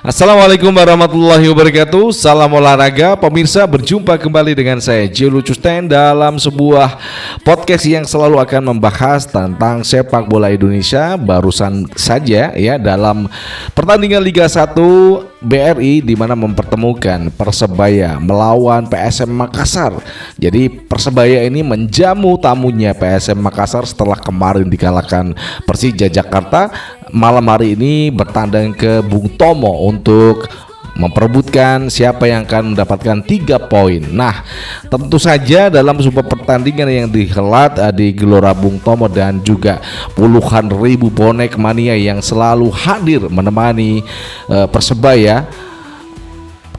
Assalamualaikum warahmatullahi wabarakatuh. Salam olahraga, pemirsa, berjumpa kembali dengan saya Jelu Custen dalam sebuah podcast yang selalu akan membahas tentang sepak bola Indonesia. Barusan saja ya dalam pertandingan Liga 1 BRI di mana mempertemukan Persebaya melawan PSM Makassar. Jadi Persebaya ini menjamu tamunya PSM Makassar setelah kemarin dikalahkan Persija Jakarta. Malam hari ini bertandang ke Bung Tomo untuk memperebutkan siapa yang akan mendapatkan 3 poin. Nah, tentu saja dalam sebuah pertandingan yang dihelat di Gelora Bung Tomo dan juga puluhan ribu bonek mania yang selalu hadir menemani Persebaya,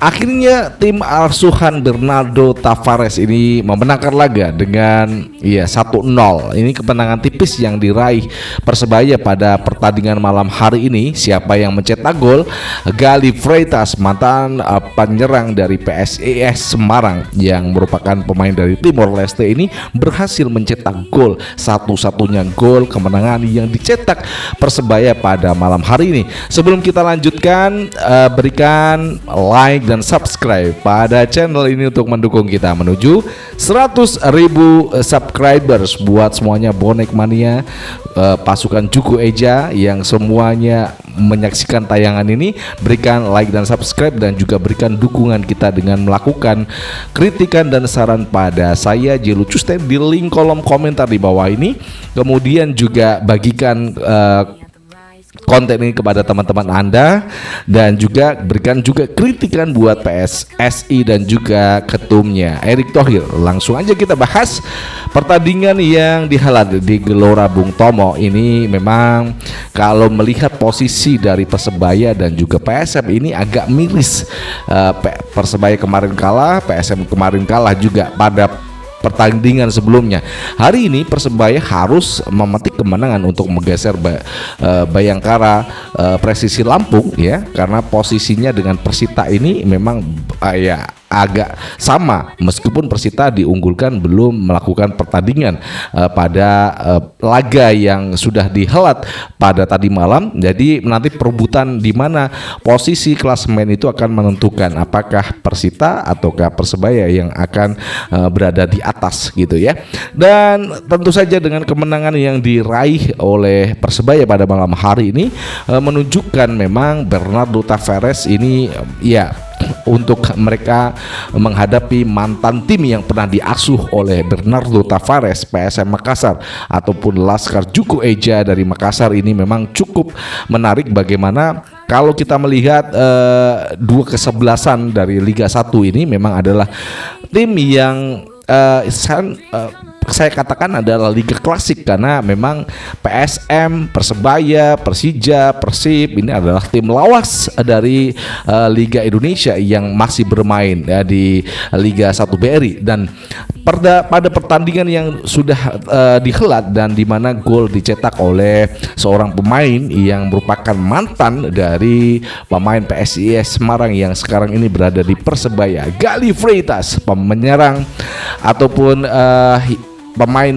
akhirnya tim asuhan Bernardo Tavares ini memenangkan laga dengan 1-0. Ini kemenangan tipis yang diraih Persebaya pada pertandingan malam hari ini. Siapa yang mencetak gol? Gali Freitas, mantan penyerang dari PSIS Semarang yang merupakan pemain dari Timor Leste, ini berhasil mencetak gol, satu-satunya gol kemenangan yang dicetak Persebaya pada malam hari ini. Sebelum kita lanjutkan, berikan like dan subscribe pada channel ini untuk mendukung kita menuju 100.000 subscribers buat semuanya bonek mania, pasukan Juku Eja yang semuanya menyaksikan tayangan ini. Berikan like dan subscribe dan juga berikan dukungan kita dengan melakukan kritikan dan saran pada saya Jelu Custen di link kolom komentar di bawah ini. Kemudian juga bagikan konten ini kepada teman-teman Anda dan juga berikan juga kritikan buat PSSI dan juga ketumnya Erick Thohir. Langsung aja kita bahas pertandingan yang dihelat di Gelora Bung Tomo ini. Memang kalau melihat posisi dari Persebaya dan juga PSM ini agak miris. Persebaya kemarin kalah, PSM kemarin kalah juga pada pertandingan sebelumnya. Hari ini Persebaya harus memetik kemenangan untuk menggeser Bayangkara Presisi Lampung ya, karena posisinya dengan Persita ini memang agak sama, meskipun Persita diunggulkan belum melakukan pertandingan pada laga yang sudah dihelat pada tadi malam. Jadi nanti perebutan di mana posisi klasemen itu akan menentukan apakah Persita ataukah Persebaya yang akan berada di atas gitu ya. Dan tentu saja dengan kemenangan yang diraih oleh Persebaya pada malam hari ini menunjukkan memang Bernardo Tavares ini untuk mereka menghadapi mantan tim yang pernah diasuh oleh Bernardo Tavares, PSM Makassar ataupun Laskar Juku Eja dari Makassar, ini memang cukup menarik. Bagaimana kalau kita melihat dua kesebelasan dari Liga 1 ini memang adalah tim yang saya katakan adalah liga klasik, karena memang PSM, Persebaya, Persija, Persib ini adalah tim lawas dari Liga Indonesia yang masih bermain di Liga 1 BRI. Dan pada pertandingan yang sudah dihelat dan di mana gol dicetak oleh seorang pemain yang merupakan mantan dari pemain PSIS Semarang yang sekarang ini berada di Persebaya, Gali Freitas, penyerang ataupun pemain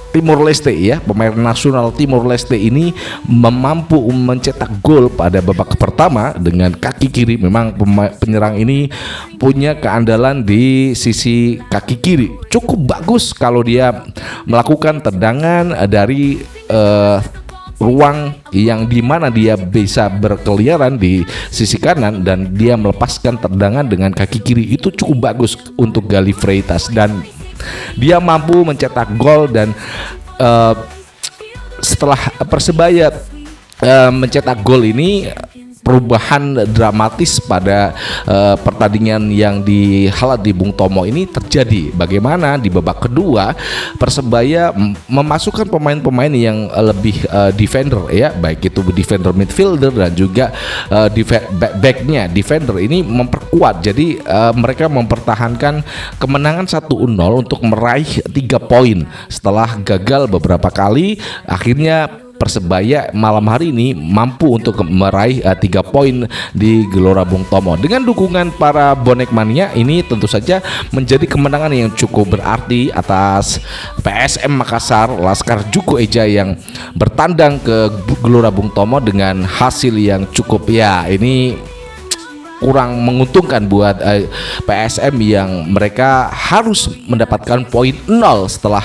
Timor Leste ya, pemain nasional Timor Leste ini mampu mencetak gol pada babak pertama dengan kaki kiri. Memang penyerang ini punya keandalan di sisi kaki kiri, cukup bagus kalau dia melakukan tendangan dari ruang yang dimana dia bisa berkeliaran di sisi kanan dan dia melepaskan tendangan dengan kaki kiri. Itu cukup bagus untuk Gali Freitas dan dia mampu mencetak gol. Dan setelah Persebaya mencetak gol ini, perubahan dramatis pada pertandingan yang dihelat di Bung Tomo ini terjadi. Bagaimana di babak kedua Persebaya memasukkan pemain-pemain yang lebih defender ya, baik itu defender midfielder dan juga backnya defender ini memperkuat. Jadi mereka mempertahankan kemenangan 1-0 untuk meraih 3 poin setelah gagal beberapa kali. Akhirnya Persebaya malam hari ini mampu untuk meraih 3 poin di Gelora Bung Tomo. Dengan dukungan para bonek mania, ini tentu saja menjadi kemenangan yang cukup berarti atas PSM Makassar, Laskar Juku Eja yang bertandang ke Gelora Bung Tomo dengan hasil yang cukup, ya ini kurang menguntungkan buat PSM yang mereka harus mendapatkan poin 0 setelah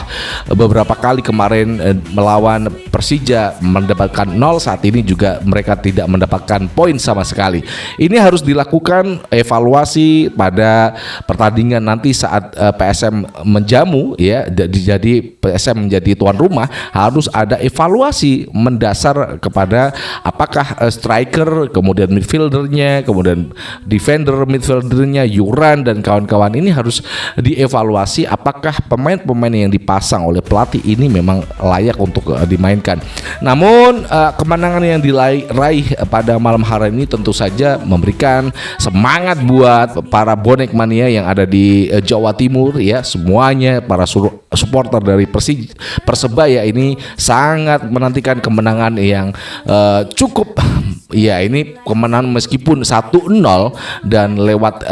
beberapa kali kemarin melawan Persija mendapatkan 0. Saat ini juga mereka tidak mendapatkan poin sama sekali. Ini harus dilakukan evaluasi pada pertandingan nanti saat PSM menjamu, ya, jadi PSM menjadi tuan rumah, harus ada evaluasi mendasar kepada apakah striker, kemudian midfieldernya, kemudian defender, midfieldernya, Yuran dan kawan-kawan ini harus dievaluasi apakah pemain-pemain yang dipasang oleh pelatih ini memang layak untuk dimainkan. Namun kemenangan yang diraih pada malam hari ini tentu saja memberikan semangat buat para bonek mania yang ada di Jawa Timur, ya, semuanya para supporter dari Persebaya ini sangat menantikan kemenangan yang cukup, ya ini kemenangan meskipun 1-0 dan lewat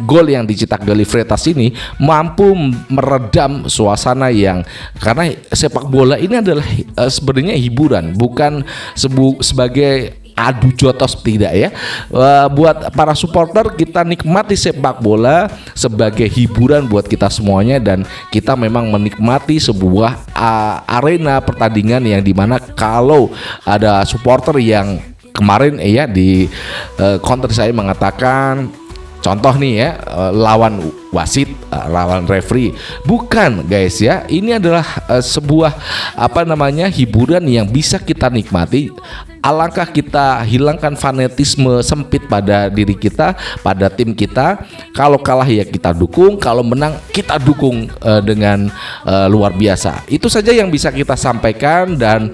gol yang dicetak Galih Freitas ini mampu meredam suasana yang, karena sepak bola ini adalah sebenarnya hiburan, bukan sebagai adu jotos, tidak ya. Buat para supporter, kita nikmati sepak bola sebagai hiburan buat kita semuanya, dan kita memang menikmati sebuah arena pertandingan yang dimana kalau ada supporter yang kemarin ya di counter saya mengatakan, contoh nih ya, lawan wasit, lawan referee, bukan guys ya, ini adalah sebuah hiburan yang bisa kita nikmati. Alangkah kita hilangkan fanatisme sempit pada diri kita, pada tim kita. Kalau kalah ya kita dukung, kalau menang kita dukung dengan luar biasa. Itu saja yang bisa kita sampaikan, dan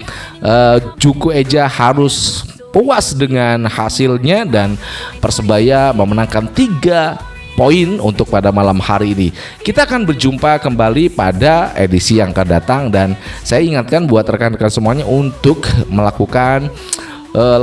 Juku Eja harus puas dengan hasilnya dan Persebaya memenangkan 3 poin untuk pada malam hari ini. Kita akan berjumpa kembali pada edisi yang akan datang, dan saya ingatkan buat rekan-rekan semuanya untuk melakukan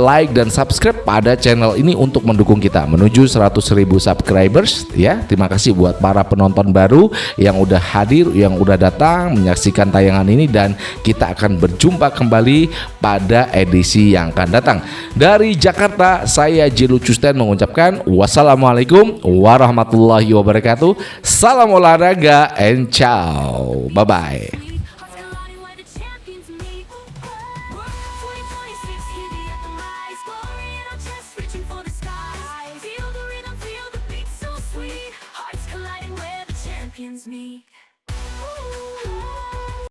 like dan subscribe pada channel ini untuk mendukung kita menuju 100.000 subscribers, ya. Terima kasih buat para penonton baru yang udah hadir, yang udah datang menyaksikan tayangan ini, dan kita akan berjumpa kembali pada edisi yang akan datang. Dari Jakarta, saya J. Lucusten mengucapkan wassalamualaikum warahmatullahi wabarakatuh. Salam olahraga and ciao. Bye bye. Meet.